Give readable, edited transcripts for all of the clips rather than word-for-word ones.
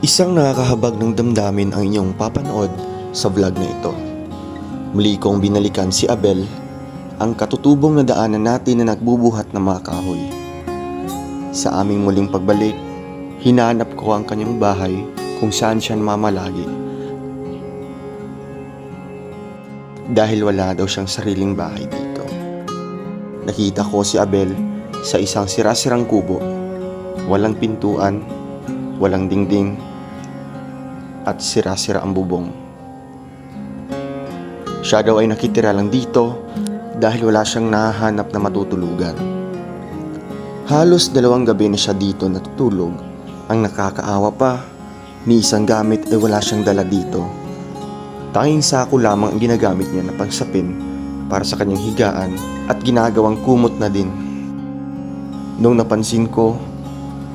Isang nakakahabag ng damdamin ang inyong papanood sa vlog na ito. Muli kong binalikan si Abel, ang katutubong na daanan natin na nagbubuhat ng mga kahoy. Sa aming muling pagbalik, hinanap ko ang kanyang bahay kung saan siya mamalagi. Dahil wala daw siyang sariling bahay dito. Nakita ko si Abel sa isang sira-sirang kubo, walang pintuan, walang dingding, at sira-sira ang bubong. Siya daw ay nakitira lang dito dahil wala siyang nahahanap na matutulugan. Halos 2 gabi na siya dito natutulog. Ang nakakaawa pa, ni isang gamit ay wala siyang dala dito. Tanging sako lamang ang ginagamit niya na pangsapin para sa kanyang higaan at ginagawang kumot na din. Nung napansin ko,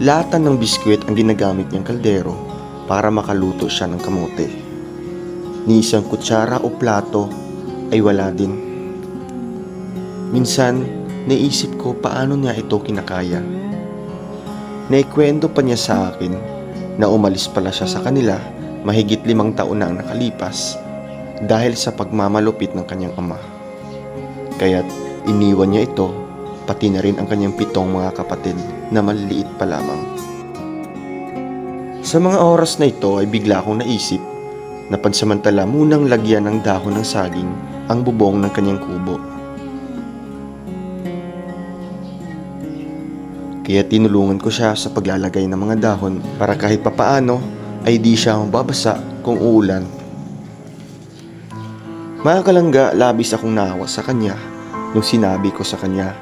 latan ng biskwit ang ginagamit niyang kaldero para makaluto siya ng kamote. Ni isang kutsara o plato ay wala din. Minsan, naisip ko paano niya ito kinakaya. Naikwento pa niya sa akin na umalis pala siya sa kanila mahigit 5 taon na ang nakalipas dahil sa pagmamalupit ng kanyang ama. Kaya't iniwan niya ito, pati na rin ang kanyang 7 mga kapatid na maliliit pa lamang. Sa mga oras na ito ay bigla akong naisip na pansamantala munang lagyan ng dahon ng saging ang bubong ng kanyang kubo. Kaya tinulungan ko siya sa paglalagay ng mga dahon para kahit papaano ay di siya mababasa kung uulan. Mga kalangga, labis akong naawa sa kanya nung sinabi ko sa kanya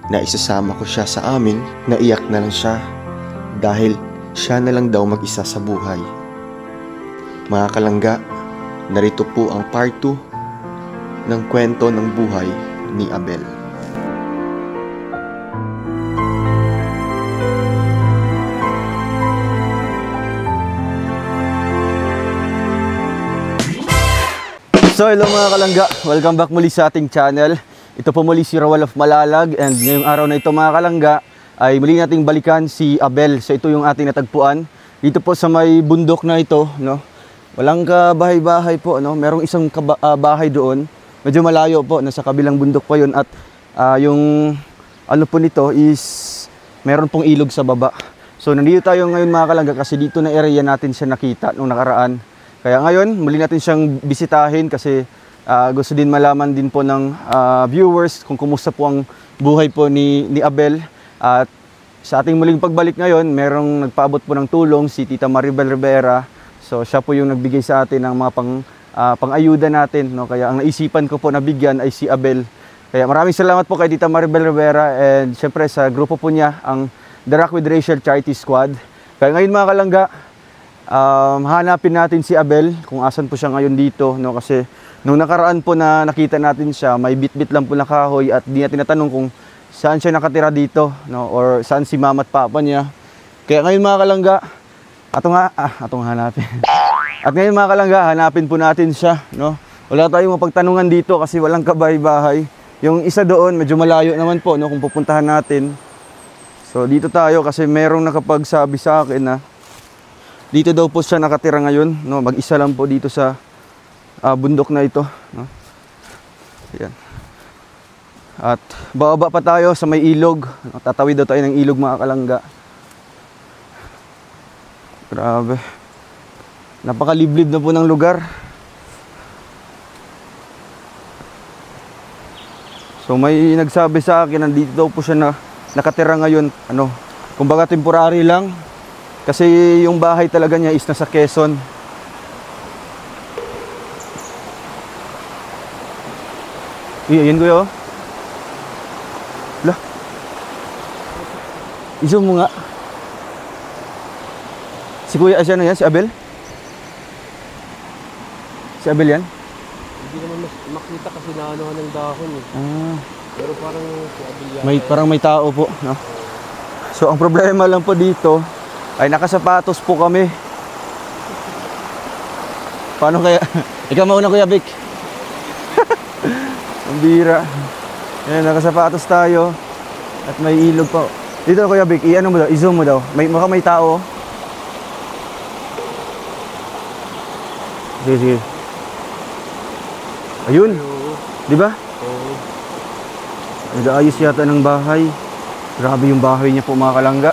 na isasama ko siya sa amin. Naiyak na lang siya dahil siya na lang daw mag-isa sa buhay. Mga kalangga, narito po ang part 2 ng kwento ng buhay ni Abel. So hello mga kalangga, welcome back muli sa ating channel. Ito po muli si Rawal of Malalag, and ngayong araw na ito mga kalangga ay muli nating balikan si Abel. So ito yung ating natagpuan dito po sa may bundok na ito, no? Walang kabahay-bahay po, no? Merong isang bahay doon, medyo malayo po, nasa kabilang bundok po yun. At yung ano po nito is meron pong ilog sa baba. So nandito tayo ngayon mga kalangga kasi dito na area natin siya nakita nung nakaraan. Kaya ngayon muli natin siyang bisitahin kasi gusto din malaman din po ng viewers kung kumusta po ang buhay po ni Abel. At sa ating muling pagbalik ngayon, merong nagpaabot po ng tulong si Tita Maribel Rivera. So siya po yung nagbigay sa atin ng mga pang-ayuda natin, no? Kaya ang naisipan ko po na bigyan ay si Abel. Kaya maraming salamat po kay Tita Maribel Rivera, and syempre sa grupo po niya, ang The Rock with Rachel Charity Squad. Kaya ngayon mga kalangga, hanapin natin si Abel kung asan po siya ngayon dito, no? Kasi nung nakaraan po na nakita natin siya, may bit-bit lang po na kahoy at di natin natanong kung saan siya nakatira dito, no? Or saan si mama at papa niya. Kaya ngayon mga kalangga, atong hanapin. At ngayon mga kalangga, hanapin po natin siya, no? Wala tayong mapagtanungan dito kasi walang kabahay-bahay. Yung isa doon, medyo malayo naman po, no? Kung pupuntahan natin. So dito tayo kasi merong nakapagsabi sa akin na dito daw po siya nakatira ngayon, no? Mag-isa lang po dito sa bundok na ito, no? Ayan. At bababa pa tayo sa may ilog. Tatawid daw tayo ng ilog mga kalangga. Grabe. Napakaliblib na po ng lugar. So may nagsabi sa akin na dito daw po siya nakatira ngayon. Kumbaga temporary lang. Kasi yung bahay talaga niya is nasa Quezon. Ayan ko yun. Lah. I-zoom mo nga. Si Kuya Asya na yan? Si Abel? Si Abel yan? Hindi naman makita kasi naanohan ng dahon eh. Pero parang si Abel yan. Parang may tao po, no? So ang problema lang po dito ay nakasapatos po kami. Paano kaya? Ikaw mauna Kuya Vic. Ang bira. Ayan, nakasapatos tayo. At may ilog pa. Dito Kuya Vic, i-ano mo daw, i-zoom mo daw. May tao. Sige, sige. Ayun, Oo. di ba? Oo. Nag-aayos yata ng bahay. Grabe yung bahay niya po mga kalangga.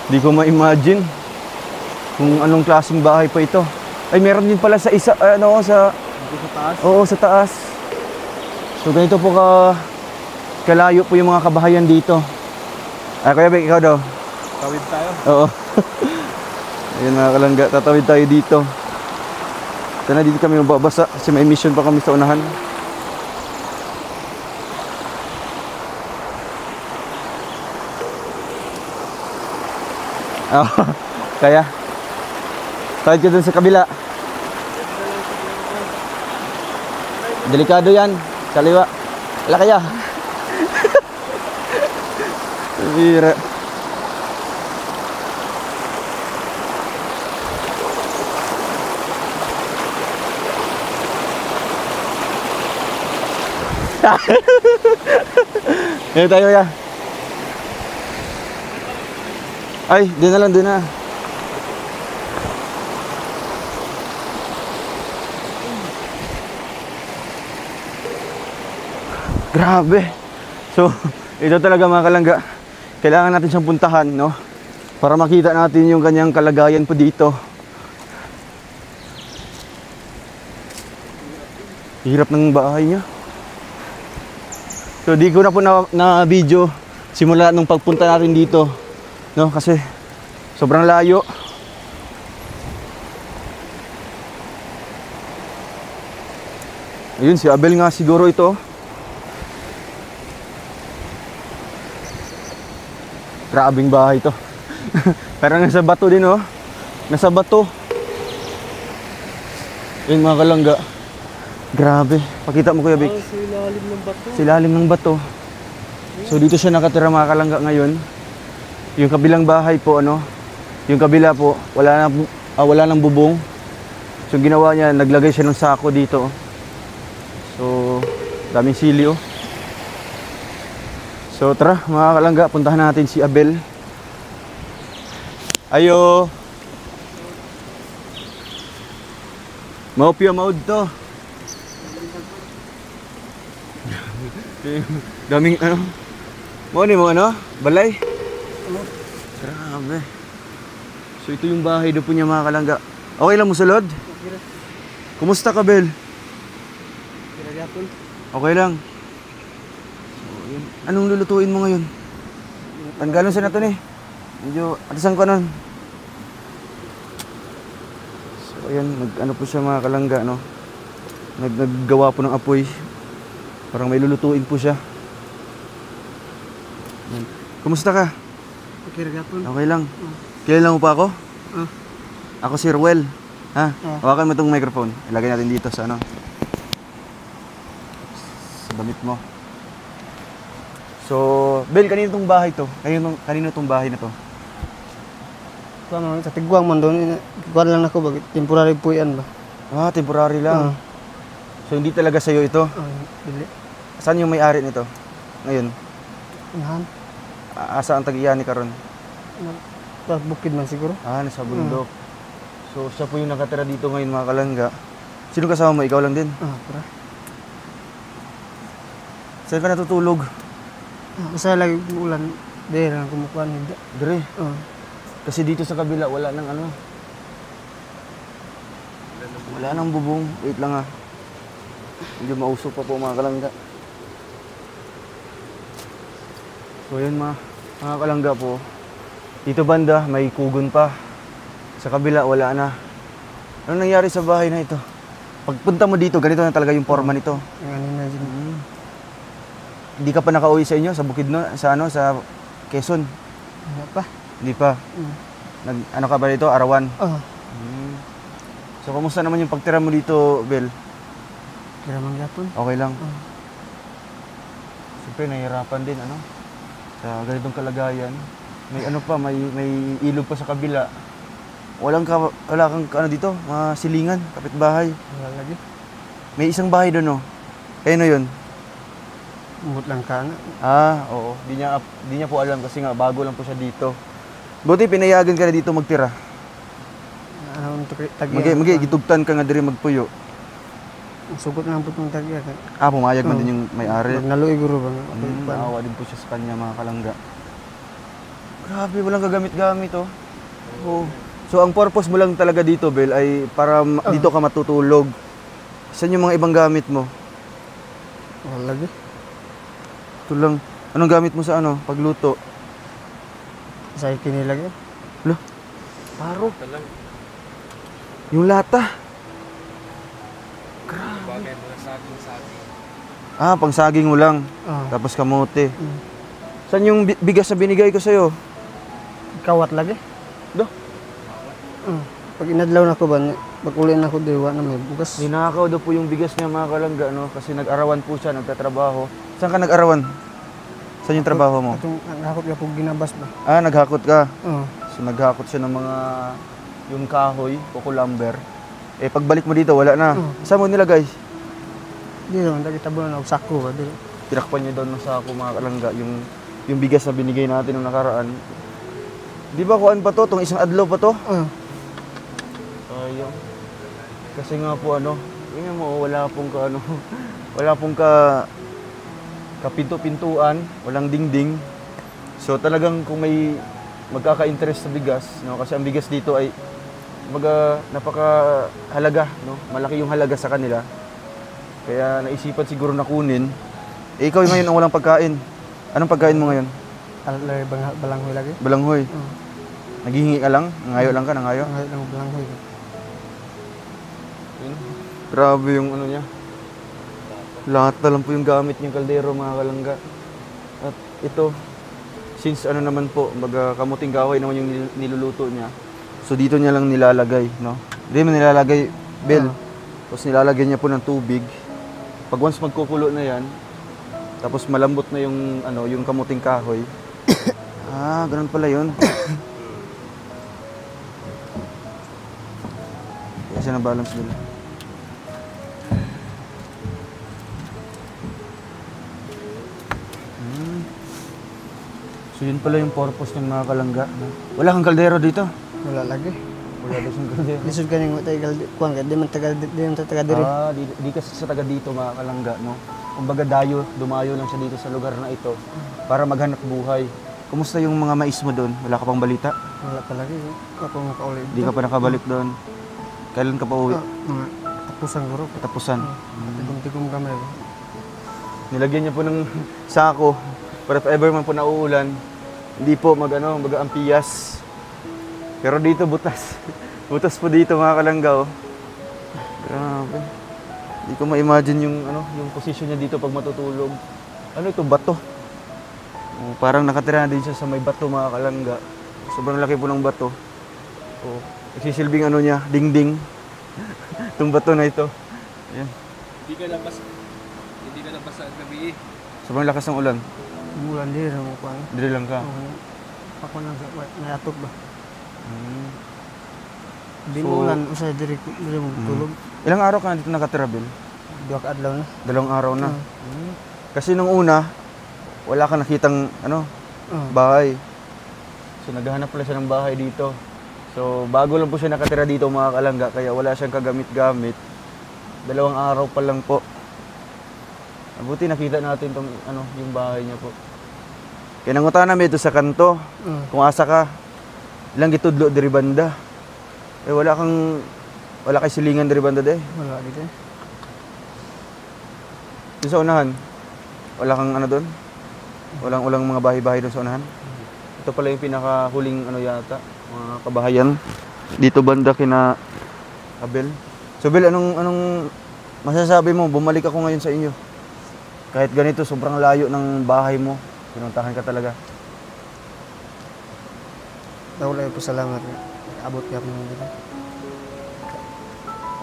Di ko ma-imagine kung anong klaseng bahay pa ito. Ay, meron din pala sa isa, sa... Dito sa taas. Oo, sa taas. So, ganito po kalayo po yung mga kabahayan dito. Ay, Kuya Vic, ikaw daw. Tawid tayo. Oo. Ayun mga kalangga, tatawid tayo dito. Sana dito kami mababasa kasi may mission pa kami sa unahan. Kaya tawid ka dun sa kabila. Delikado yan. Kaliwa. Wala kaya. Bira. Ngayon tayo ya. Ay, din na lang, din na. Grabe. So, ito talaga mga kalangga. Kailangan natin siyang puntahan, no? Para makita natin yung kanyang kalagayan po dito. Hirap ng bahay niya. So, di ko na po na video simula nung pagpunta natin dito, no? Kasi sobrang layo. Ayun, si Abel nga siguro ito. Grabing bahay to. Parang nasa bato din, oh. Nasa bato. Ayun mga kalangga. Grabe. Pakita mo, Kuya Vic. Sa ilalim ng bato. Sa ilalim ng bato. So dito siya nakatira mga kalangga ngayon. Yung kabilang bahay po, ano, yung kabila po, wala nang bubong. So ginawa niya, naglagay siya ng sako dito. So daming sili, oh. So tara mga kalangga, puntahan natin si Abel. Ayo. Maupya maud to. Daming ano. Mo ano? Balay. Grabe. So ito yung bahay do po niya mga kalangga. Okay lang mo sulod? Kumusta ka, Bel? Okay lang. So, yun. Anong lulutuin mo ngayon? Tanggalon sa nato ni. Medyo atasan ko nun. So ayan, ano po siya mga kalangga, no? Naggawa po ng apoy. Parang may lulutuin po siya. Ayan. Kumusta ka? Okay lang. Kilala mo pa ako? Ako si Ruel. Ha? Hawakan mo itong microphone. Ilagay natin dito sa ano. Sa damit mo. So, Bel, kanino itong bahay to? Kanino itong bahay na to? Sa Tigwang man doon, ikuan lang ako, bakit temporary po yan ba? Ah, temporary lang. So, hindi talaga sa'yo ito? Dili. Saan yung may-ari nito? Ngayon? Inahan. Asa ang tag-iya ni karon? Sa bukid man siguro. Ah, nasa bundok. So, siya po yung nakatira dito ngayon mga kalangga. Sino kasama mo? Ikaw lang din? Para. Saan ka natutulog? Kasi lagi ulan, dahil lang kumukuha hindi. Dire. Kasi dito sa kabila, wala nang ano. Wala nang bubong. Wait lang, ah. Hindi mausok pa po mga kalangga. So yun mga kalangga po. Dito banda, may kugon pa. Sa kabila, wala na. Ano nangyari sa bahay na ito? Pagpunta mo dito, ganito na talaga yung forma nito. Hindi ka pa nakauwi sa inyo, sa Bukidnon, sa Quezon? Wala pa. Hindi pa? Ano ka ba dito? Arawan? So, kamusta naman yung pagtira mo dito, Bel? Kira man yapon. Okay lang? Siyempre, nahihirapan din, ano? Sa ganitong kalagayan. May ano pa, may ilog pa sa kabila. Wala kang ano dito, mga silingan, kapitbahay. Wala lagi. May isang bahay doon, no? Kaya na yun? Umot lang ka nga. Oo. Di niya po alam kasi nga bago lang po siya dito. Buti pinayagan ka na dito magtira. Ano Magi gitugtan ka nga diri magpuyo. Sugot na po itong tagya. Pumayag man din yung may-ari. Naluoy guro ba? Naawa din po siya sa kanya mga kalangga. Grabe, walang kagamit-gamit oh. Oh. So ang purpose mo lang talaga dito, Bel, ay para dito ka matutulog. Saan yung mga ibang gamit mo? Wala lagi. Ito lang. Anong gamit mo sa pagluto? Sa kinilagyan. Paro. Yung lata. Grabe. Pang saging mo lang. Tapos kamote. Saan yung bigas na binigay ko sa'yo? Kawat lagi. Pag inadlaw na ko ba, pag-uli na ko diwa na may bugas. Ninakaw daw po yung bigas niya mga kalangga, kasi nag-arawan po siya, nagtatrabaho. Saan ka nag-arawan? Saan yung trabaho mo? Naghakot ka po ginabas ba? Naghakot ka? Oo. So naghakot siya ng mga, yung kahoy, kukulamber. Pagbalik mo dito, wala na. Saan mo nilagay? Di naman, nagitabo na ako sako ba? Tinakpan niya doon sa ako mga kalangga, yung bigas na binigay natin nung nakaraan. Di ba kuan pa to? Itong isang adlaw pa to? Ayaw. Kasi nga po tingnan mo, wala pong wala pong kapinto-pintuan, walang dingding. So talagang kung may magkaka-interest sa bigas, kasi ang bigas dito ay napakahalaga, malaki yung halaga sa kanila. Kaya naisipan siguro na kunin. Ikaw ngayon ang walang pagkain. Anong pagkain mo ngayon? Balanghoy lagi. Balanghoy? Naghihingi ka lang? Nangayo lang ka? Nangayo? Nangayo lang balanghoy. Grabe yung niya. Lahat na lang po yung gamit niyang kaldero mga kalangga. At ito, since naman po, kamuting kahoy naman yung niluluto niya. So dito niya lang nilalagay, Hindi mo nilalagay, Bel. Tapos nilalagay niya po ng tubig. Pag once magkukulo na yan, tapos malambot na yung yung kamuting kahoy. Ganun pala yun. Kasi na-balance nila. So yun pala yung purpose ng mga kalangga. Wala kang kaldero dito? Wala lagi. Wala daw siyang kaldero. Lisod ka nang tagal kuan ka, di man taga diri. Di kasi sa taga dito mga kalangga, Kumbaga dumayo lang siya dito sa lugar na ito para maghanap buhay. Kumusta yung mga mais mo doon? Wala ka pang balita? Wala pa lagi. Ako makaulit. Di ka pa nakabalik doon. Kailan ka pa uwi? Mga tapusan guro. Tapusan. Tigong kamay. Nilagyan niya po ng sako para if ever man po nauulan, hindi po mag-ampiyas. Pero dito butas. Butas po dito mga kalangga. Grabe. Hindi ko ma-imagine yung position niya dito pag matutulog. Ito, bato. Parang nakatira na din siya sa may bato mga kalangga. Sobrang laki po ng bato. Nagsisilbing niya, dingding. Itong bato na ito. Ayan. Hindi ka labas sa gabi. Sobrang lakas ng ulan. Bulan diri mo kuan. Diri lang ka. Ako nang nayatok ba. Binulan usay diri mo tulog. Ilang araw ka na dito nakatira, Bill? 2 adlaw na. 2 araw na. Kasi nung una, wala kang nakitang bahay. So naghahanap pala siya ng bahay dito. So bago lang po siya nakatira dito mga kalangga, kaya wala siyang kagamit-gamit. 2 araw pa lang po. Mabuti nakita natin tong yung bahay niya po. Kaya nangutan namin ito sa kanto. Kung asa ka, ilang gitudlo diri banda. Wala kay silingan diri banda de. Wala dito. Doon sa unahan, wala kang doon? Walang mga bahay-bahay doon sa unahan? Ito pala yung pinakahuling yata, mga kabahayan. Dito banda kina Abel. So Bel, anong masasabi mo? Bumalik ako ngayon sa inyo. Kahit ganito, sobrang layo ng bahay mo. Pinuntahan ka talaga. Wala po salamat. Abot ka po nung dito.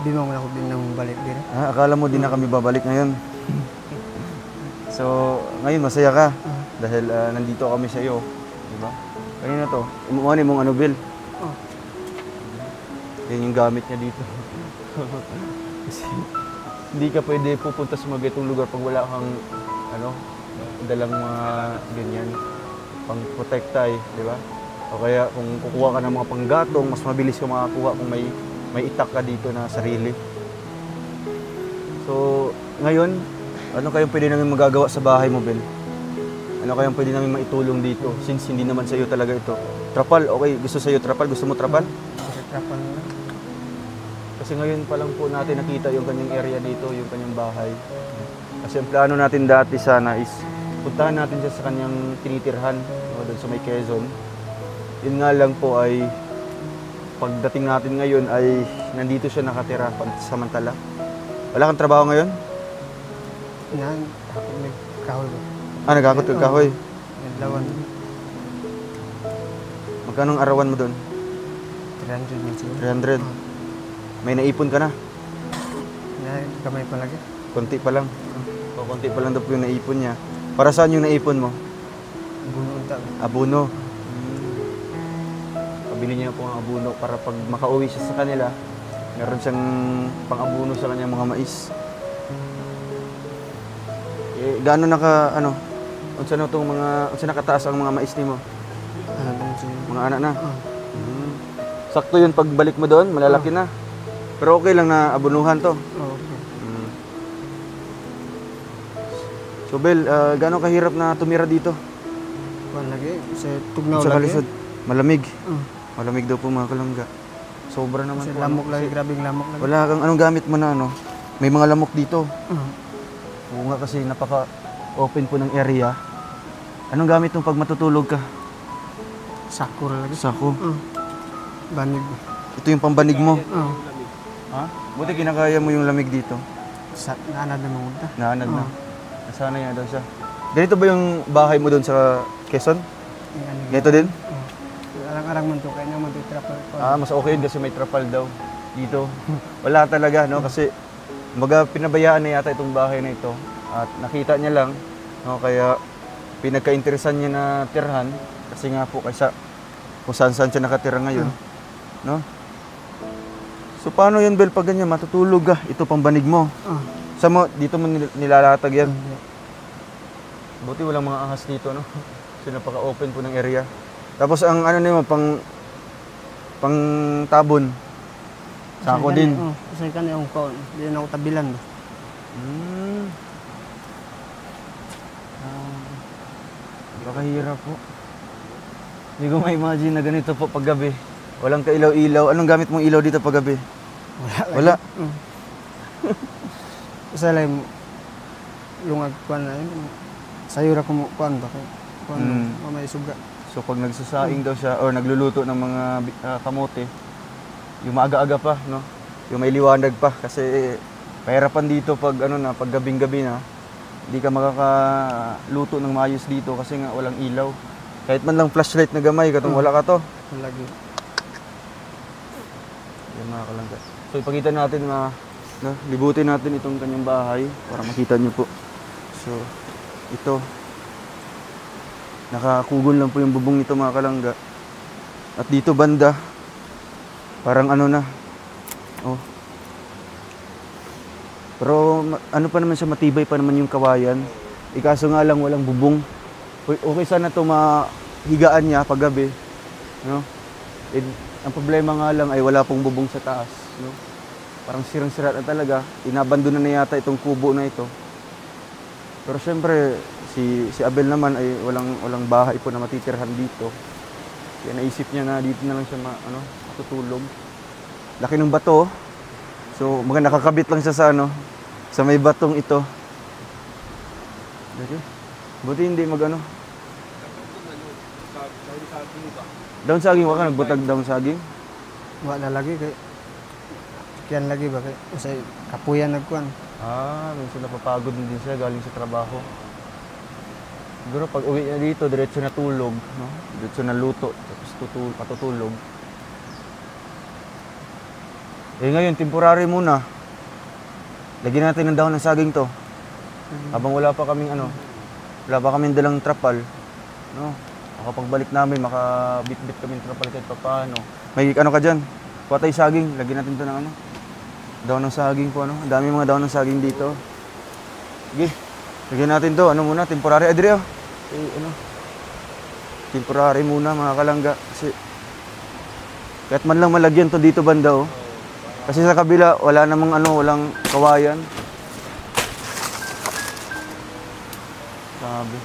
Di mo ako din nang balik din. Akala mo di na kami babalik ngayon. So, ngayon masaya ka. Dahil nandito kami sa iyo. Diba? Kanina to. Umuha mong Bill? Yan yung gamit niya dito. Kasi hindi ka pwede pupunta sa mga itong lugar pag wala kang dalang mga ganyan pang protekta di ba? O kaya kung kukuha ka ng mga panggatong, mas mabilis ka makakuha kung may may itak ka dito na sarili. So, ngayon, ano kayong pwede namin magagawa sa bahay mo, Bel? Ano kayong pwede namin maitulong dito since hindi naman sa'yo talaga ito? Trapal, okay. Gusto sa'yo trapal? Gusto mo trapal? Kasi trapal na lang. Kasi ngayon pa lang po natin nakita yung kanyang area dito, yung kanyang bahay. Kasi ang plano natin dati sana is puntahan natin siya sa kanyang tinitirhan, doon sa may Quezon. Yun nga lang po ay pagdating natin ngayon ay nandito siya nakatira samantala. Wala kang trabaho ngayon? Yan, may kahoy ba? Nagkakot ka kahoy. May lawan. Magkano ang arawan mo doon? 300 man siguro. 300. May naipon ka na? Yan, kamay pa lagi. Konti pa lang. O, konti pa lang daw po yung naipon niya. Para saan yung naipon mo? Buno unta. Abono. Pabili niya po ang abono para pag makauwi siya sa kanila, meron siyang pang-abono sa kanyang mga mais. Gaano unsa na tong unsa nakataas ang mga mais nimo? Ano ba siya? Mga anak na. Sakto 'yun pagbalik mo doon, malalaki na. Pero okay lang na abunuhan 'to. Okay. So Bel, gaano kahirap na tumira dito? Kuan lagi sa tugnaw Sa lagi. kalisod, malamig. Malamig daw po mga kalangga. Sobra naman Sa po. lamok lagi, grabing lamok lagi. Wala kang anong gamit mo na May mga lamok dito. Oo nga kasi napaka-open po ng area. Anong gamit mo pag matutulog ka? Sakura lagi. Sako. Banig. Ito yung pambanig mo. Oh. Ha? Buti kinakaya mo yung lamig dito. Sa naanad na mga Naanad na. Nasana niya daw siya. Ganito ba yung bahay mo doon sa Quezon? Ganito din? Arang-arang man to, kaya naman to trapal. Mas okay yun kasi may trapal daw dito. Wala talaga, no? Kasi pinabayaan na yata itong bahay na ito. At nakita niya lang, no? Kaya pinagka-interesan niya na tirahan. Kasi nga po, kaysa kung saan-saan siya nakatira ngayon. No? So paano yun, Bel, pag ganyan, matutulog ka? Ito pambanig mo. Dito mo nilalatag yan. Buti walang mga ahas dito, no? So napaka-open po ng area. Tapos ang ano nimo pang tabon. Sako din. Kasi kanina yung kaon, di na ako tabilan ba. Napakahirap po. Hindi ko ma-imagine na ganito po paggabi. Walang kailaw-ilaw. Anong gamit mong ilaw dito paggabi? Wala. Kasi lang lungag kuan na yun. Sayura ko mo kuan ba kay kuan mamay suga. So pag nagsasaing daw siya or nagluluto ng mga kamote, yung maaga-aga pa, no? Yung may liwanag pa kasi pahirapan dito pag pag gabing-gabi na, hindi ka makakaluto ng maayos dito kasi nga walang ilaw. Kahit man lang flashlight na gamay, katong wala ka to. Lagi. Yan mga kalangga. So ipakita natin libutin natin itong kanyang bahay para makita niyo po. So ito, nakakugol lang po yung bubong nito mga kalangga. At dito banda, parang pero pa naman siya, matibay pa naman yung kawayan. Ikaso nga lang walang bubong. Okay sana ito mahigaan niya paggabi, no? Ang problema nga lang ay wala pong bubong sa taas, no? Parang sirang-sira na talaga. Inabandona na yata itong kubo na ito. Pero syempre, si Abel naman ay walang bahay po na matitirhan dito. Kaya naisip niya na dito na lang siya matutulog. Laki ng bato. So, nakakabit lang siya sa may batong ito. Buti hindi Daon saging, wala ka nagbutag daon saging? Wala lagi kay kian lagi ba kay usay kapuyan nagkuan. Minsan napapagod din siya galing sa trabaho. Siguro pag uwi niya dito, diretso na tulog, no? Diretso na luto, tapos patutulog. Ngayon, temporary muna. Lagyan natin ng dahon ng saging to. Habang wala pa kaming dalang trapal, no? Pagbalik namin, makabit-bit kami ng trapal kahit paano. May ka dyan? Patay saging, lagyan natin to ng dahon ng saging po, Ang dami mga dahon ng saging dito. Sige, lagyan natin to, muna, temporary. Adria, temporary muna mga kalangga. Kasi, kahit man lang malagyan to dito banda, Kasi sa kabila, wala namang walang kawayan. Sabi.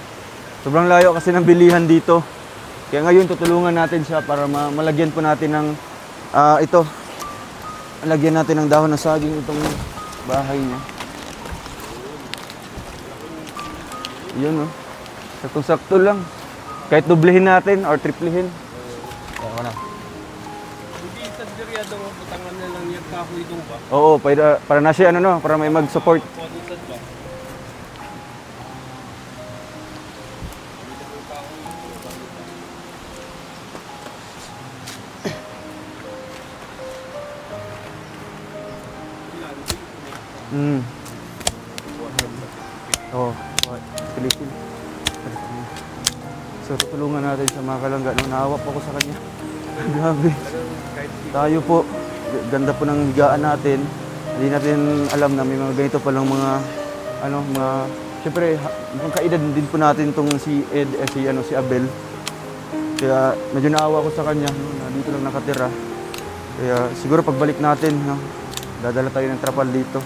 Sobrang layo kasi ng bilihan dito. Kaya ngayon tutulungan natin siya para malagyan po natin ng ito. Lagyan natin ng dahon ng saging itong bahay niya. Yun saktong-sakto lang. Kahit doblehin natin or triplehin. Ako na. Hindi sa diryado mo, butangan na lang yung kahoy doon ba? Oo, para na siya para may mag-support. Oh, Pilipin. So, tutulungan natin sa mga kalangga. Naawa po ako sa kanya. Grabe. Tayo po, ganda po ng higaan natin. Hindi natin alam na may mga ganito palang mga, siyempre, mukhang kaedad din po natin itong si Ed, si Abel. Kaya medyo naawa ko sa kanya, na dito lang nakatira. Kaya siguro pagbalik natin, dadala tayo ng trapal dito.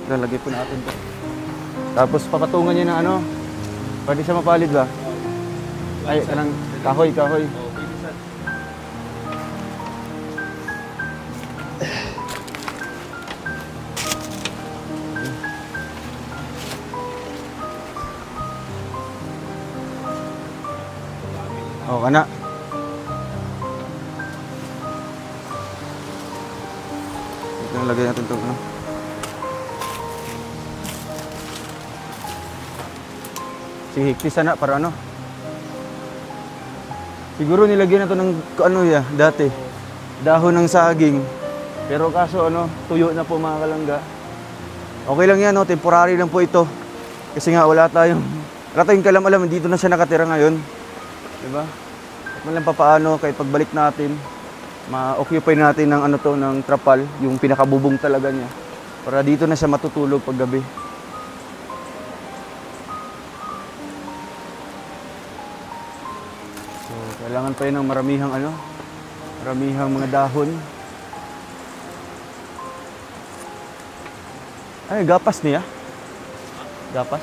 Lalagay po natin ito. Tapos papatungan niya na pwede siya mapalid ba? Ay, kanang kahoy. Oh, kana. Ito na lagay natin ito. Hikti sana para siguro nilagyan na to ng dati dahon ng saging, pero kaso tuyo na po mga kalangga. Okay lang yan, temporary lang po ito kasi nga wala tayong kalam-alam, dito na siya nakatira ngayon, diba? At man lang papaano kahit pagbalik natin ma-occupy natin ng ng trapal, yung pinakabubong talaga niya, para dito na siya matutulog pag gabi. Kailangan pa yun ng maramihang mga dahon. Ay, gapas niya. Gapas.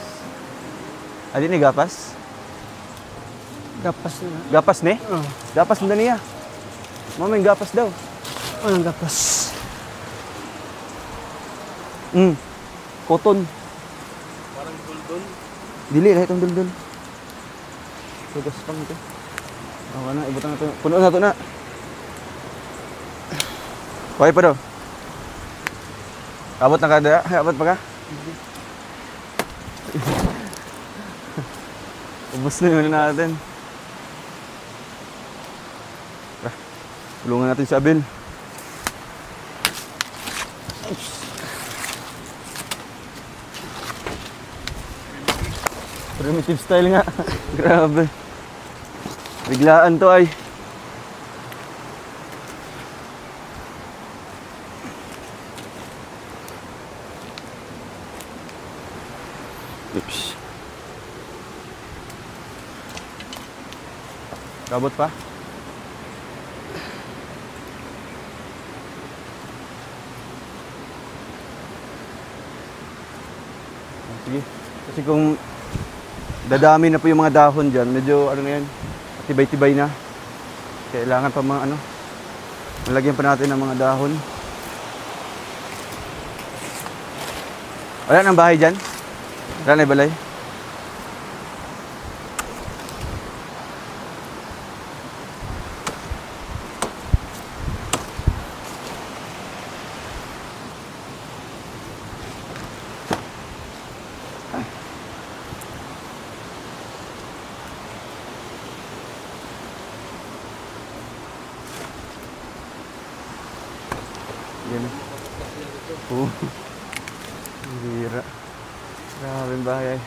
Adi ni gapas? Gapas na. Gapas ni? Gapas na niya. Mamay gapas daw. Anong gapas? Cotton. Parang duldul. Dili, kahit ang duldul. Tugas pang ito. Okay na, ibutan na ito. Puno na ito na. Okay pa daw. Abot na ka da? Abot pa ka? Ubus na yun natin. Tulungan natin si Abel. Primitive style nga. Grabe. Biglaan to ay. Oops. Kabot pa? Sige. Kasi kung dadami na po yung mga dahon dyan, medyo na yan, tibay-tibay na. Kailangan pa mga malagyan pa natin ng mga dahon. Wala nang bahay dyan? Wala na balay? Yan. Hira. Grabe yung bahay.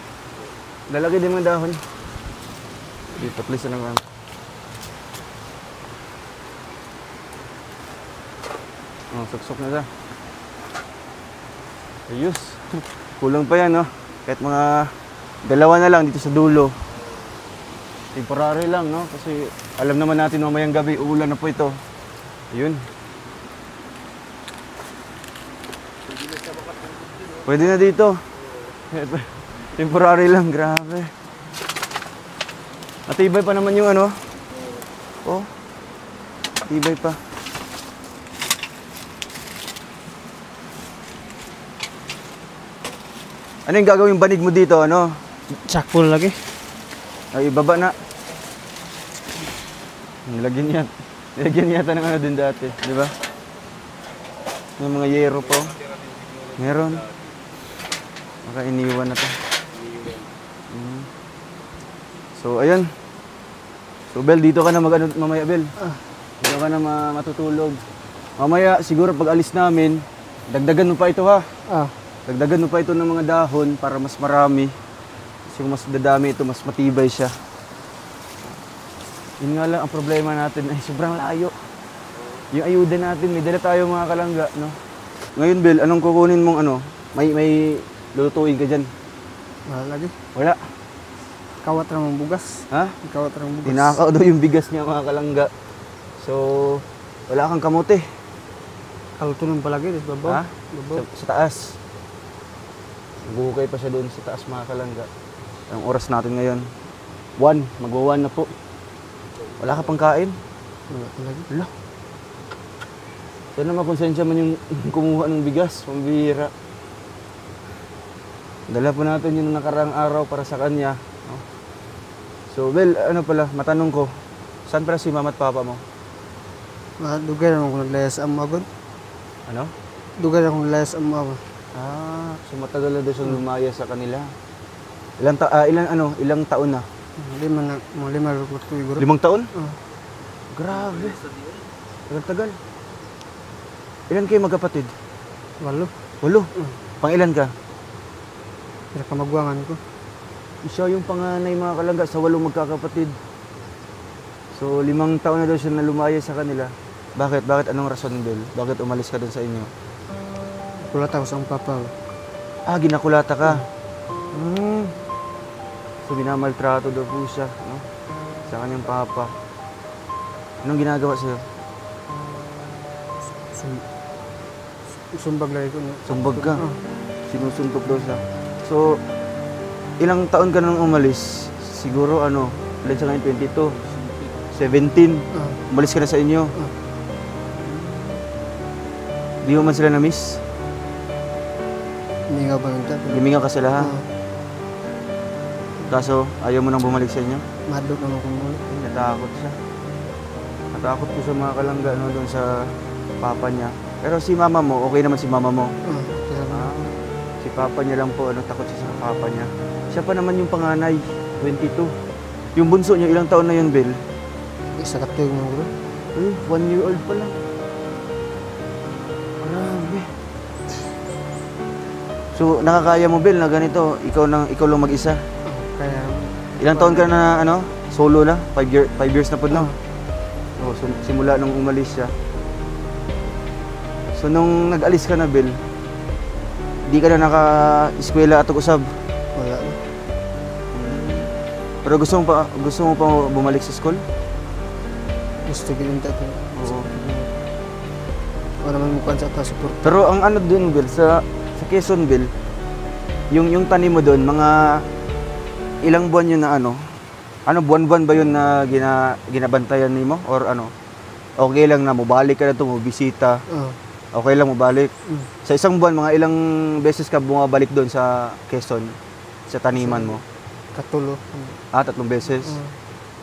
Lalaki din mga dahon. Dito, please na lang. Suksok na siya. Ayos. Kulang pa yan, no? Kahit mga dalawa na lang dito sa dulo. Temporary lang, no? Kasi alam naman natin mamayang gabi, uulan na po ito. Ayun. Pwede na dito. Temporary lang, grabe. Matibay pa naman yung ano. Oh. Matibay pa. Ano yung gagawin banig mo dito, ano? Sakpol lagi. Ay, ibaba na. Lagyan yata ng ano din dati, di ba? May mga yero po. Meron. Baka iniwan na to. So, ayun. So, Bel, dito ka na mag-ano mamaya, Bel. Dito ka na matutulog. Mamaya, siguro pag alis namin, dagdagan mo pa ito, ha? Dagdagan mo pa ito ng mga dahon para mas marami. Kasi kung mas dadami ito, mas matibay siya. Yun nga lang, ang problema natin ay sobrang layo. Yung ayuda natin, may dala tayo mga kalangga, no? Ngayon, Bel, anong kukunin mong ano? May lulutuin ka dyan? Wala lagi. Wala. Kawat ramang bugas. Ha? Kawat ramang bugas. Tinakaw daw yung bigas niya mga kalangga. So, wala kang kamote. Kalutunan pa lagi, babaw. Ha? Sa taas. Buhukay pa siya doon sa taas mga kalangga. Ang oras natin ngayon, 1, magwa-1 na po. Wala ka pang kain? Wala pa lagi. Wala. Sana makonsensya man yung kumuha ng bigas, pambihira. Dala po natin yung nakarang araw para sa kanya. No? So, Bel, ano pala, matanong ko, saan pala si mama at papa mo? Dugay naman kung naglayas ang mga. Ano? Dugay naman kung naglayas ang mga. So matagal na daw siyang lumaya sa kanila. Ilang taon na? 5 na, mga 5 na siguro. 5 taon? Grabe. Tagal-tagal. Ilan kayo magkapatid? 8. 8? Pang-ilan ka? Pinakamagwangan ko. Siya yung panganay mga kalangga sa 8 magkakapatid. So 5 taon na daw siya na lumaya sa kanila. Bakit? Anong rason, Bel? Bakit umalis ka dun sa inyo? Kulata ko sa ang papa. Ginakulata ka. So binamaltrato daw po siya, no? Sa kanyang papa. Anong ginagawa sa'yo? Sumbag lagi ko. Sumbag ka? Sinusuntok daw siya. So, ilang taon ka nang umalis? Siguro ilan siya ngayon? 22? 17? Umalis ka na sa inyo? Di mo man sila na-miss? Himingaw ba nagtap? Himingaw ka sila, ha? Kaso, ayaw mo nang bumalik sa inyo? Madok naman kung muli. Natakot siya. Natakot ko sa mga kalangga doon sa papa niya. Pero si mama mo, okay naman si mama mo? Si papa niya lang po, takot siya sa papa niya. Siya pa naman yung panganay, 22. Yung bunso niya, ilang taon na yun, Bel? Isa katuyog mo bro. 1 year old pa lang. Grabe. So, nakakaya mo, Bel, na ganito, ikaw lang mag-isa? Kaya, Ilang taon ka na, solo na? 5 years na po, no? So, simula nung umalis siya. So, nung nag-alis ka na, Bel, di ka na naka-eskwela at usab? wala. Pero gusto mo pa bumalik sa school? Gusto ginunta ko. Oo. Wala naman mukhaan sa support. Pero ang dun, Bel, sa Quezon, Bel, yung tanim mo doon, mga ilang buwan yun na buwan-buwan ba yun na ginabantayan ni mo? Or okay lang na mabalik ka na ito, mabisita? Okay lang mabalik? Sa isang buwan, mga ilang beses ka bumabalik doon sa Quezon, sa taniman mo? Katulo. 3 beses?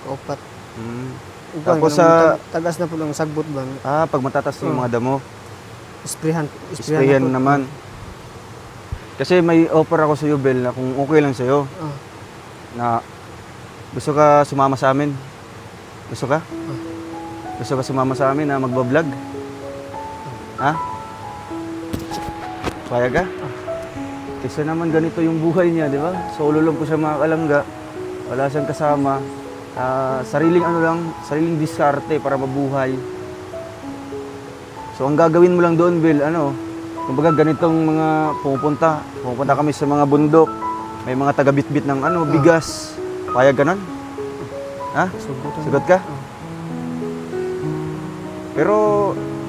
Kaupat. Tapos sa... Tagas na po ng sagbot ba? pag matatas yung mga damo? Sprayan naman. Kasi may offer ako sa iyo, Bel, na kung okay lang sa iyo. Na gusto ka sumama sa amin. Gusto ka? Gusto ka sumama sa amin na magbablog? Ha? Kaya ka? Kasi naman ganito yung buhay niya, di ba? Solo lang po siya mga kalangga. Wala siyang kasama. Sariling diskarte para mabuhay. So ang gagawin mo lang doon, Bel, kumbaga ganitong mga pupunta kami sa mga bundok. May mga taga-bitbit ng bigas. Payag ka nun? Ha? Sugot ka? Pero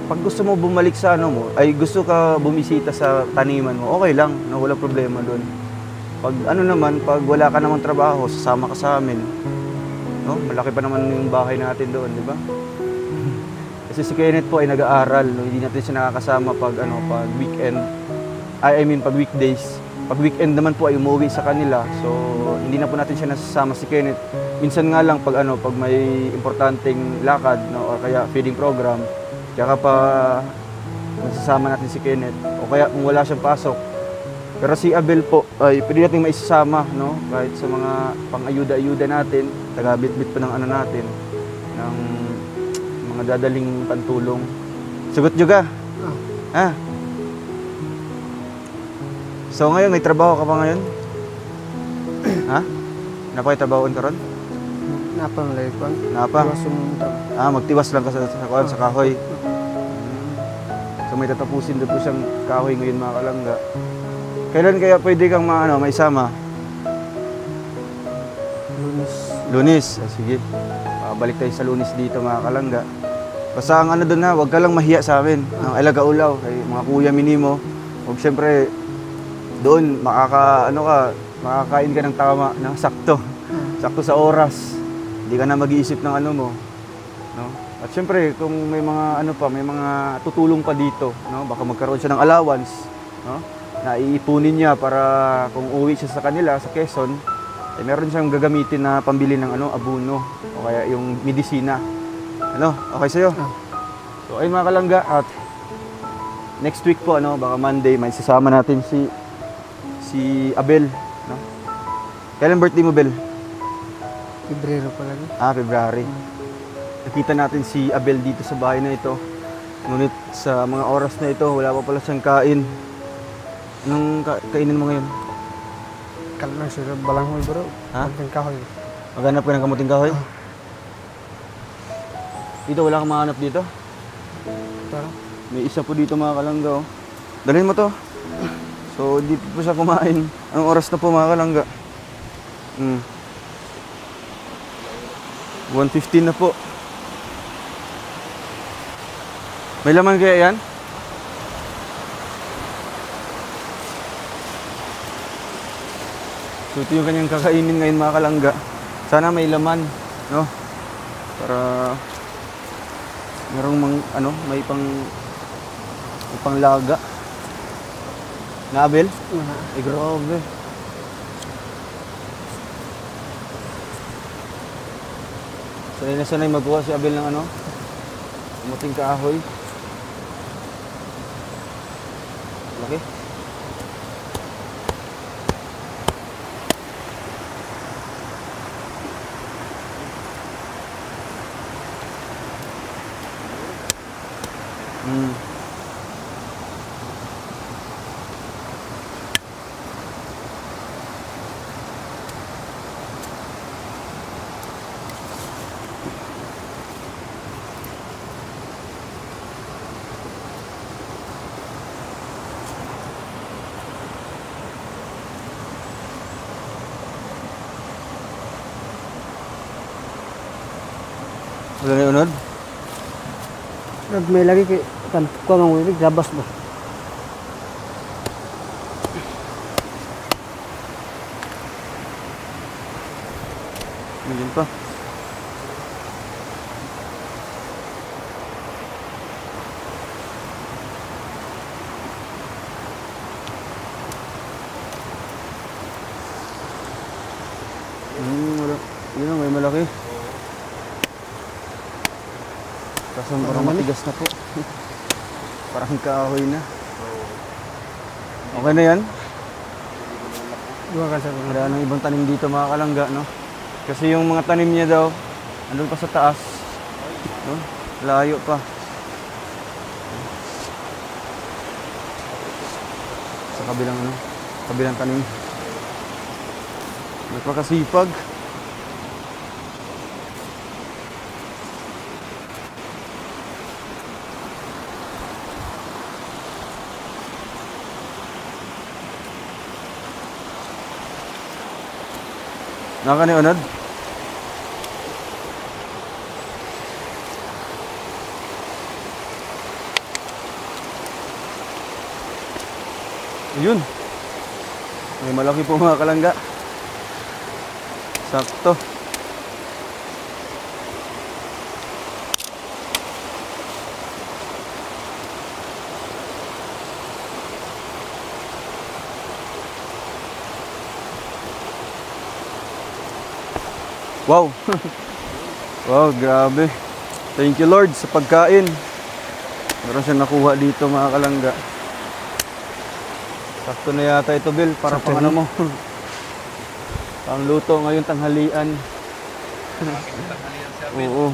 pag gusto mo bumalik sa ano mo, ay gusto ka bumisita sa taniman mo, okay lang, no, walang problema doon. Pag ano naman, pag wala ka namang trabaho, sasama ka sa amin. No? Malaki pa naman yung bahay natin doon, di ba? Kasi si Kenneth po ay nag-aaral, no? Hindi natin siya nakakasama pag ano, pag weekend. Pag weekdays. Pag weekend naman po ay umuwi sa kanila. So, hindi na po natin siya nasasama si Kenneth. Minsan nga lang pag ano, pag may importanteng lakad, no, o kaya feeding program, tsaka pa nasasama natin si Kenneth. O kaya kung wala siyang pasok. Pero si Abel po ay pwede natin maisasama, no? Kahit sa mga pang-ayuda-ayuda natin, taga-bit-bit pa ng ano natin, ng mga dadaling pantulong. Sugot nyo ka? Ha? So ngayon, may trabaho ka pa ngayon? Ha? Napakitabahoon ka ron? Napa ang laypan. Napa? Magtiwas lang ka sa kahoy. So may tatapusin doon po siyang kahoy ngayon mga kalangga. Kailan kaya pwede kang maisama? Lunes. Sige. Balik tayo sa Lunes dito mga kalangga. Basta ang ano doon na, huwag ka lang mahiya sa amin. Ang alaga-ulaw, kay mga kuya minimo. Huwag siyempre, doon makakain ka ng tama, ng sakto. Sakto sa oras. Hindi ka na mag-iisip ng ano mo. No? At siyempre, kung may mga may mga tutulong pa dito, no? Baka magkaroon siya ng allowance, no? Na iipunin niya para kung uwi siya sa kanila, sa Quezon, meron siyang gagamitin na pambili ng abono o kaya yung medisina. Okay sa'yo? So ayun mga kalangga, at next week po, baka Monday, may sasama natin si Abel. No? Kailan birthday mo, Bel? Pebrero pa lang. February. Nakita natin si Abel dito sa bahay na ito. Ngunit sa mga oras na ito, wala pa pala siyang kain. Anong kainin mo ngayon? Kalang sila balanghoy bro. Ha? Kamuting kahoy. Maghanap ka ng kamuting kahoy? Dito, wala kang mahanap dito? Pero? May isa po dito mga kalangga. Oh. Dalhin mo to. So, dito po siya kumain. Anong oras na po mga kalangga? 1:15 na po. May laman kaya yan? So ito yung kanyang kakainin ngayon mga kalangga. Sana may laman, no? Para merong may panglaga. Na Abel? Ay grabe. Sanay na sanay magawa si Abel ng muting kahoy. Okay? Wala na unod? May lagi kay kan ko mang wilig labas ba. Nandiyan pa. Wala. Yun na, may malaki. Kaso parang matigas na po. Parang kahoy na. Okay na yan? Wala nang ibang tanim dito mga kalangga, no? Kasi yung mga tanim niya daw, andun pa sa taas. No? Layo pa. Sa kabilang tanim. Nagpakasipag. Naka ni unod? Ayun. May malaki po mga kalangga. Sakto. Wow. Wow, grabe. Thank you Lord sa pagkain. Meron siya nakuha dito mga kalangga. Sakto na yata ito, Bill, para pang ano mo. Pang luto ngayon tanghalian. Oo.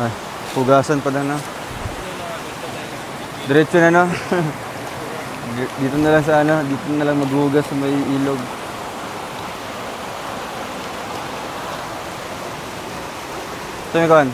Ay, pugasan pa na. Diretso na na. Dito na lang sa ano, dito na lang maghugas sa may ilog. Ito yung kawan.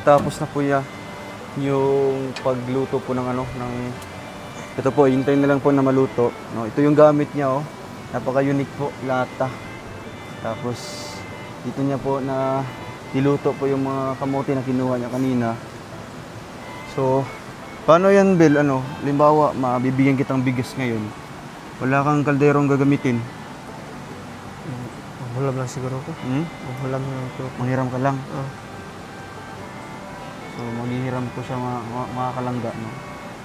Tapos na po yung pagluto po ng ano, ng ito po, hintayin na lang po na maluto, no? Ito yung gamit niya, oh. Napaka-unique po, lata. Tapos dito niya po na niluto po yung mga kamote na kinuha niya kanina. So, paano yan, Bill? Ano, limbawa, mabibigyan kitang bigas ngayon. Wala kang kalderong gagamitin. Hulam lang siguro ko. Hulam lang ko. Manghiram ka lang. So, maghihiram ko siya mga kalangga, no?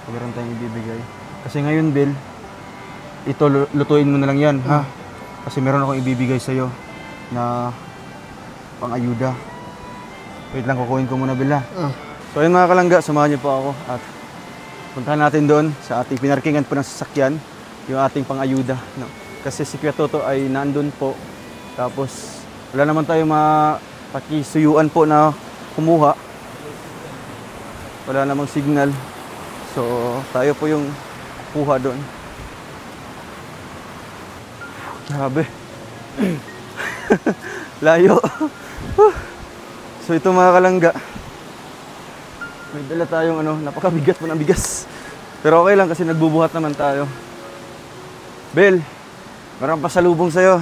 Pag meron tayong ibibigay. Kasi ngayon, Bill, ito lutuin mo na lang yan, ha? Kasi meron akong ibibigay sa'yo na pang-ayuda. Wait lang, kukuhin ko muna, Bill, ha? So, ayun mga kalangga, samahan niyo po ako at puntahan natin doon sa ating pinarkingan po ng sasakyan, yung ating pang-ayuda, no? Kasi si Kuya Toto ay nandun po. Tapos, wala naman tayo mapakisuyuan po na kumuha. Wala namang signal. So, tayo po yung kuha doon. Grabe. Layo. So, ito mga kalangga. May dala tayong ano, napakabigat po ng bigas. Pero okay lang kasi nagbubuhat naman tayo. Bel, marang pasalubong sa'yo.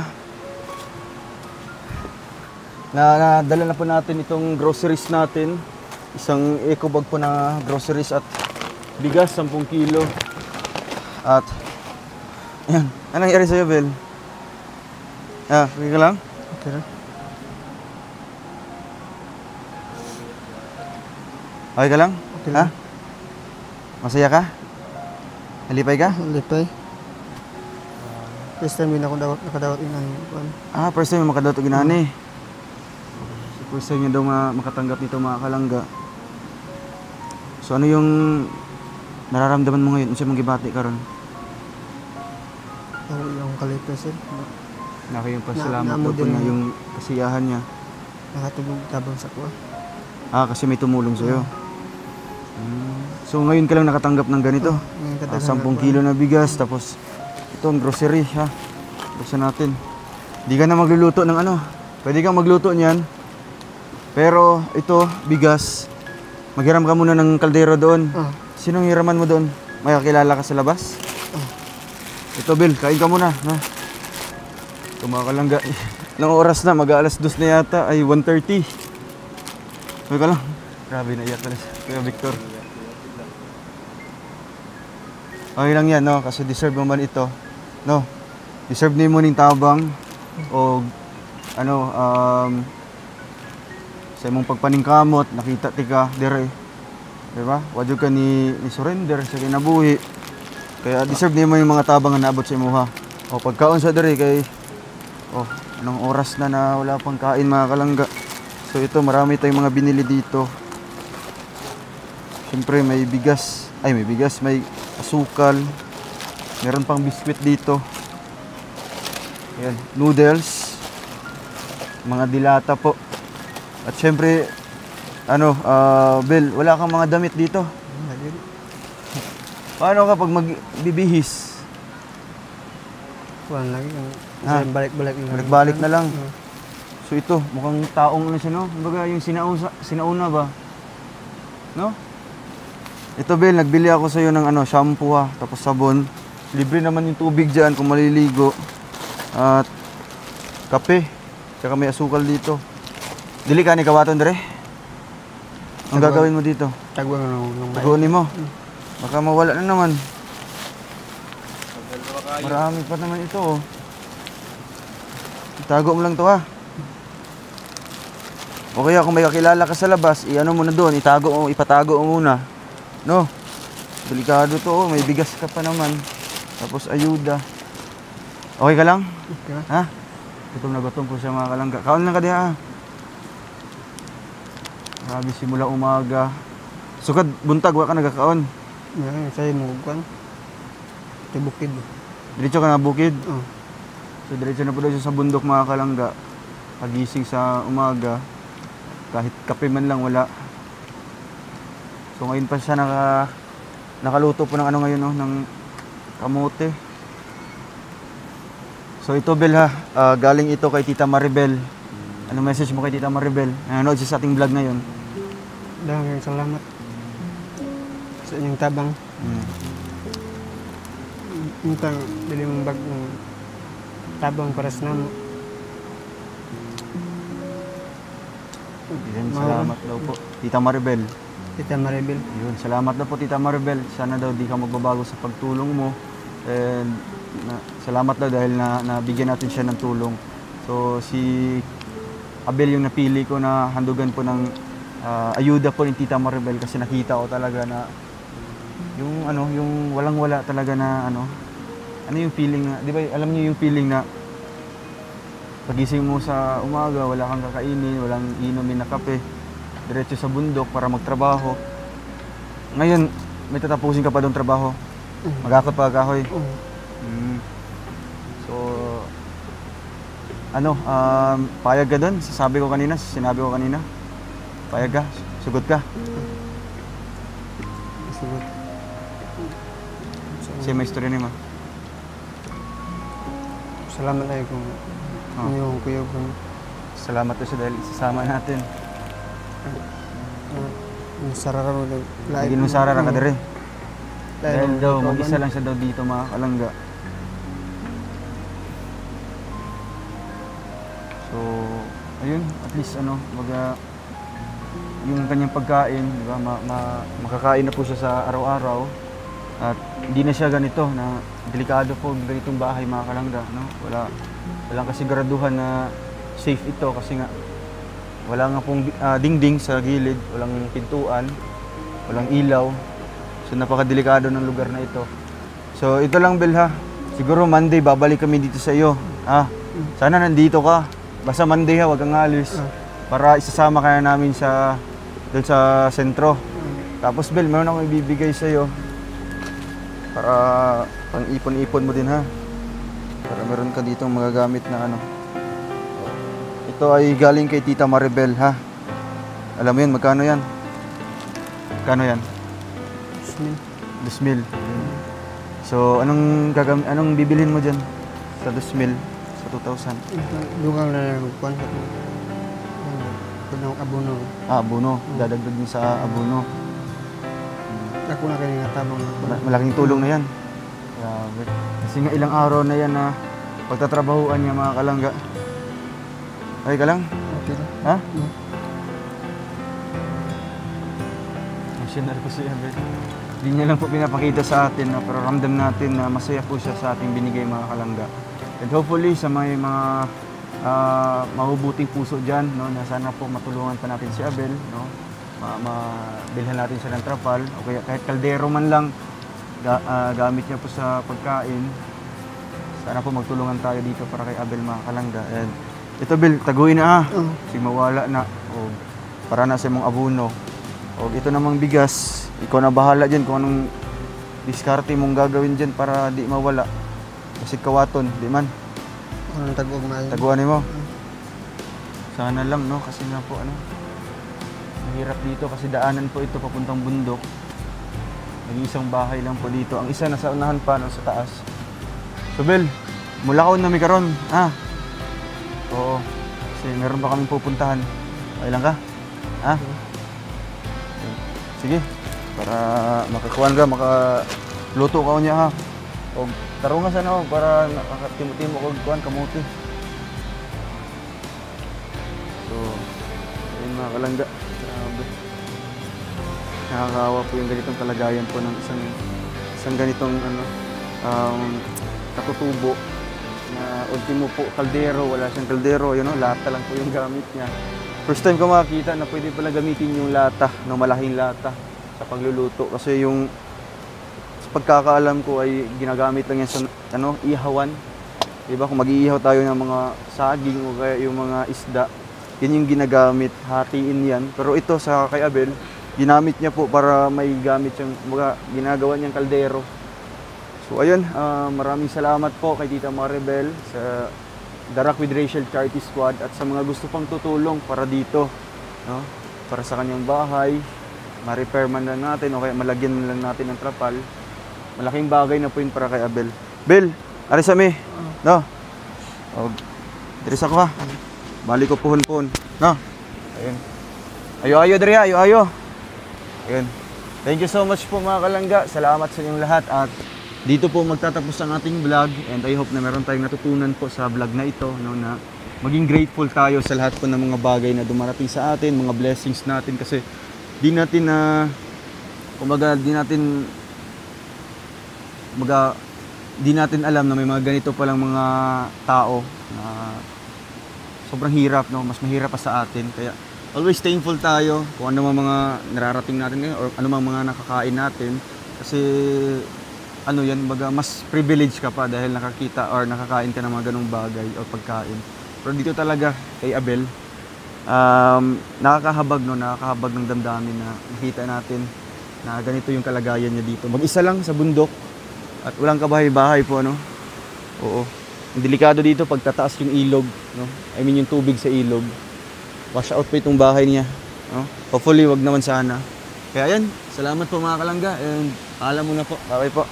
Nadala na po natin itong groceries natin. Isang eco bag po na groceries at bigas, 10 kilo. At, ayan. Anong nangyari sa'yo, Bel? Okay ka lang? Okay lang. Okay ka lang? Okay lang. Masaya ka? Halipay ka? Lipay. First time din ako nakadawat inahin. First time makadawat og inani. First time niya daw makatanggap nito mga kalangga. So ano yung nararamdaman mo ngayon? Unsa mong gibati karon? Ako yung kalito sir. Nako yung pasalamat Na- daw po din- na yung kasiyahan niya. Nakatubog tabang sa kuha. Kasi may tumulong sa'yo. So ngayon ka lang nakatanggap ng ganito. Ngayon katagal 10 na kilo na bigas, tapos ito ang grocery ha. Buksan natin. Di ka na magluluto ng ano. Pwede kang magluto niyan. Pero ito, bigas. Maghiram ka muna ng kaldero doon. Ah. Sinong hiraman mo doon? May kakilala ka sa labas? Ito Bill, kain ka muna. Ha? Kumakalangga. Ilang oras na? Mag-aalas 2 na yata. Ay, 1:30. Huwag ka lang. Grabe, naiyak ka na si Kuya Victor. Okay lang yan, no? Kasi deserve mo man ito. No? Deserve ni mo ning tabang. O, ano, sa imong pagpaningkamot, nakita ti ka, dire. Diba? Wadyo ka ni surrender sa kinabuhi. Kaya deserve ni mo yung mga tabang na naabot sa imo ha. O, pagkaon sa dire kay, anong oras na wala pang kain mga kalangga. So ito, marami tayong mga binili dito. Siyempre may bigas. May asukal. Meron pang biskwit dito. Ayan, noodles. Mga dilata po. At siyempre, Bel, wala kang mga damit dito. Paano ka pag magbibihis? Kuha lagi. Ha? Balik-balik na lang. Balik-balik na lang. So ito, mukhang taong na siya, no? Kumbaga yung sinauna ba? No? Ito, Bel, nagbili ako sa'yo ng shampoo ha, tapos sabon. Libre naman yung tubig dyan kung maliligo. At kape. Tsaka may asukal dito. Dili ka ni kawaton, dre? Ang gagawin mo dito? Taguan ng Tagunin mo. Baka mawala na naman. Marami pa naman ito, oh. Itago mo lang to ha. O kaya kung may kakilala ka sa labas, i-ano mo na doon, ipatago mo muna. No? Delikado to, oh. May bigas ka pa naman. Tapos ayuda. Okay ka lang? Okay. Ha? Gutom na gutom po siya mga kalangga. Kaon lang ka diha, ha? Grabe, simula umaga. Sukad, buntag, wala ka nagkakaon. Ngayon, sa'yo mo kuhan. Ito bukid. Diretso ka na bukid. Oh. So diretso na po daw siya sa bundok mga kalangga. Pagising sa umaga, kahit kape man lang wala. So ngayon pa siya nakaluto po ng ngayon, no, ng kamote. So ito, Bel ha, galing ito kay Tita Maribel. Ano message mo kay Tita Maribel? Nanonood siya sa ating vlog ngayon. Daghang salamat sa inyong tabang. Intang dili mong bag ng tabang para sa namo. Yan, salamat daw po, Tita Maribel. Tita Maribel. Yun, salamat daw po, Tita Maribel. Sana daw di ka magbabago sa pagtulong mo. And salamat daw dahil nabigyan natin siya ng tulong. So si Abel yung napili ko na handugan po ng ayuda po ni Tita Maribel kasi nakita ko talaga na yung walang-wala talaga na ano yung feeling na, di ba, alam niyo yung feeling na pagising mo sa umaga, wala kang kakainin, walang inumin na kape, diretso sa bundok para magtrabaho. Ngayon, may tatapusin ka pa doon trabaho. Magakot pa kahoy. So, payag ka doon? Sinabi ko kanina. Payag ka? Sugot ka? Sugot. Kasi may istorya naman. Salamat ay kung inyong kuya ko. Salamat to siya dahil isasama natin. Sarara mo lang. Lagi mo sarara ka dire. Dahil daw, ikaw mag-isa man. lang siya daw dito mga kalangga. So, ayun, at least yung kanyang pagkain, di ba, makakain na po siya sa araw-araw. At hindi na siya ganito na delikado po ganitong bahay mga kalangga, no? Walang kasiguraduhan na safe ito kasi nga wala nga pong dingding sa gilid, walang pintuan, walang ilaw. So napakadelikado ng lugar na ito. So ito lang, Bel ha. Siguro Monday babalik kami dito sa iyo. Sana nandito ka. Basta Monday ha, wag kang alis. Para isasama kaya namin doon sa sentro. Tapos, Bel, meron akong ibibigay sa iyo. Para pang ipon-ipon mo din ha. Para meron ka dito magagamit na ano. Ito ay galing kay Tita Maribel ha. Alam mo yan, magkano yan? Magkano yan? 2,000. So, anong bibilhin mo dyan sa 2,000, sa 2,000? Dugang na nagkuhan sa abono. Abono. Dadagdag din sa abono. Ako na kayo natabang. Malaking tulong na yan. Grabe. Kasi nga ilang araw na yan na pagtatrabahuan niya mga kalangga. Okay ka lang? Okay lang. Ha? Emotional ko siya. Hindi niya lang po pinapakita sa atin, no? Pero ramdam natin na masaya po siya sa ating binigay mga kalangga. And hopefully sa may mga mahubuting puso dyan, no? Na sana po matulungan pa natin si Abel, no? Mabilhan natin siya ng trapal o kaya kahit kaldero man lang gamit niya po sa pagkain. Sana po magtulungan tayo dito para kay Abel mga kalangga. And ito Bel, taguin na kasi mawala na o para na sa mong abono. O ito namang bigas, ikaw na bahala dyan kung anong diskarte mong gagawin dyan para di mawala. Kasi kawaton, di man. Ano taguan na yun? Taguan mo. Sana lang no, kasi nga po ano, mahirap dito kasi daanan po ito papuntang bundok. Nag-iisang bahay lang po dito. Ang isa nasa unahan pa, no, sa taas. So Bel, mulakaw na may karon. Oo. Kasi meron pa kaming pupuntahan. Okay lang ka? Sige. Para makakuhan ka, makaluto ka niya ha. O tarungan sana ako para nakatimo-timo ko kuhan kamuti. So, ayun mga kalangga. Grabe. Nakakawa po yung ganitong kalagayan po ng isang ganitong katutubo na ultimo po kaldero, wala siyang kaldero, lata lang po yung gamit niya. First time ko makakita na pwede pala gamitin yung lata, malaking lata sa pagluluto kasi yung sa pagkakaalam ko ay ginagamit lang yan sa ihawan. Diba kung mag-iihaw tayo ng mga saging o kaya yung mga isda, yun yung ginagamit, hatiin yan. Pero ito sa kay Abel, ginamit niya po para may gamit siyang ginagawa niyang kaldero. So ayun, maraming salamat po kay Tita Maribel sa The Rock with Rachel Charity Squad at sa mga gusto pang tutulong para dito, no? Para sa kanyang bahay, ma-repair man lang natin o kaya malagyan man lang natin ng trapal. Malaking bagay na po yun para kay Abel. Bel, aris kami, no? O, diris ako ha. Balik ko puhon-puhon, no? Ayun. Ayo-ayo diri, ayo-ayo. Ayun. Thank you so much po mga kalangga. Salamat sa inyong lahat at dito po magtatapos ang ating vlog and I hope na meron tayong natutunan po sa vlog na ito, no, na maging grateful tayo sa lahat po ng mga bagay na dumarating sa atin, mga blessings natin kasi di natin alam na may mga ganito palang mga tao na sobrang hirap, no, mas mahirap pa sa atin. Kaya always thankful tayo kung ano mga nararating natin ngayon or ano mga nakakain natin kasi yan, mas privilege ka pa dahil nakakita or nakakain ka ng mga ganong bagay o pagkain. Pero dito talaga kay Abel, nakakahabag ng damdamin na nakita natin na ganito yung kalagayan niya dito. Mag-isa lang sa bundok at walang kabahay-bahay po, ano? Oo. Ang delikado dito pagtataas yung ilog, no? I mean yung tubig sa ilog. Wash out po itong bahay niya, no? Hopefully wag naman sana. Kaya yan, salamat po mga kalangga and paalam muna po. Bye po.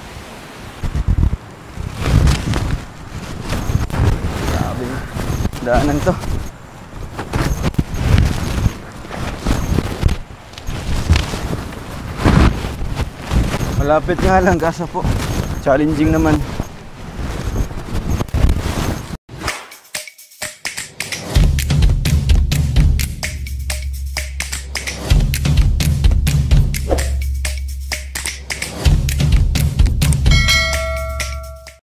Daanan to. Malapit nga lang kaso po challenging naman.